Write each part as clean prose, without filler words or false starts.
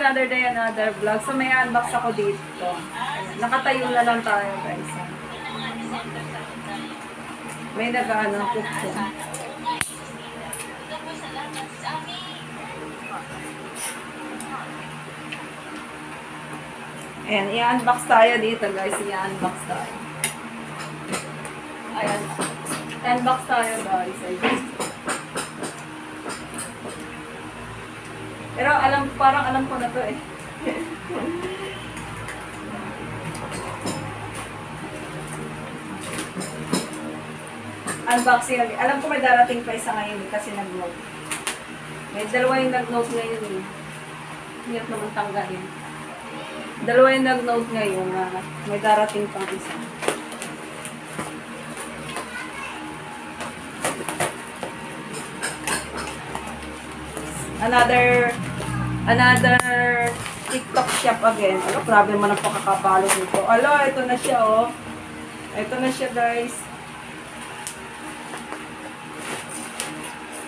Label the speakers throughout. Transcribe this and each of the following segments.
Speaker 1: another day, another vlog. So may unbox ako dito. Nakatayo na lang tayo guys. May nag-ano, cook ko. Ayan, i-unbox tayo dito guys. I-unbox tayo. Ayan. Unbox tayo guys. Ayan. Pero parang alam ko na to eh. Unboxing. Alam ko may darating pa isa ngayon kasi nag-note. May dalawa yung nag-note ngayon eh. Hirap naman tanggalin. Dalawa yung nag-note ngayon na may darating pang isa. Another TikTok shop again. Ano, grabe man ang pakakapalo nito. Alo, ito na siya, oh. Ito na siya, guys.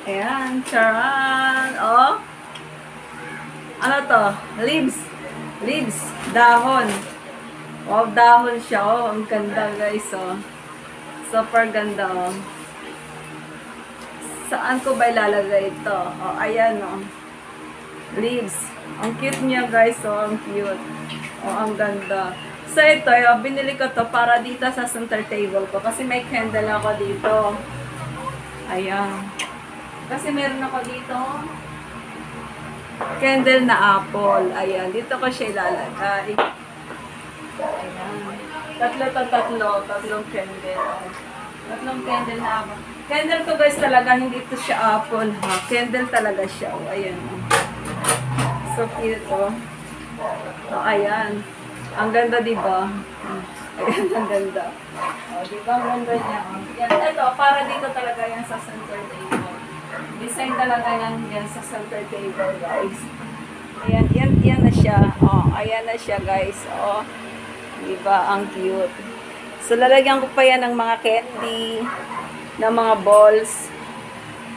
Speaker 1: Ayan, charan. Oh. Ano to? Leaves. Dahon. Wow, dahon siya, oh. Ang ganda, guys, oh. Super ganda, oh. Saan ko ba ilalagay ito? Oh, ayan, oh. Leaves. Ang cute niya, guys. Oh, ang cute. Oh, ang ganda. So, ito, oh, binili ko to para dito sa center table ko. Kasi may candle ako dito. Ayan. Kasi meron ako dito candle na apple. Ayan. Dito ko siya ilalagay. Ayan. Tatlong candle. Tatlong candle na apple. Candle to guys talaga, hindi to siya apple ha. Candle talaga siya. Oh, ayan. So cute oh. Oh, ayan. Ang ganda diba? Ayan, ang ganda. Oh, diba? Ang ganda niya. Yan, ito, para dito talaga yan sa center table. Design talaga yan sa center table guys. Ayan, yan na siya. Oh, ayan na siya guys. Oh, diba? Ang cute. So lalagyan ko pa yan ng mga candy, ng mga balls.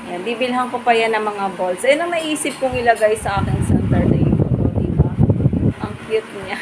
Speaker 1: Yan, bibilhan ko pa yan ng mga balls. Ayan ang naisip kong ilagay sa aking center table. Diba? Ang cute niya.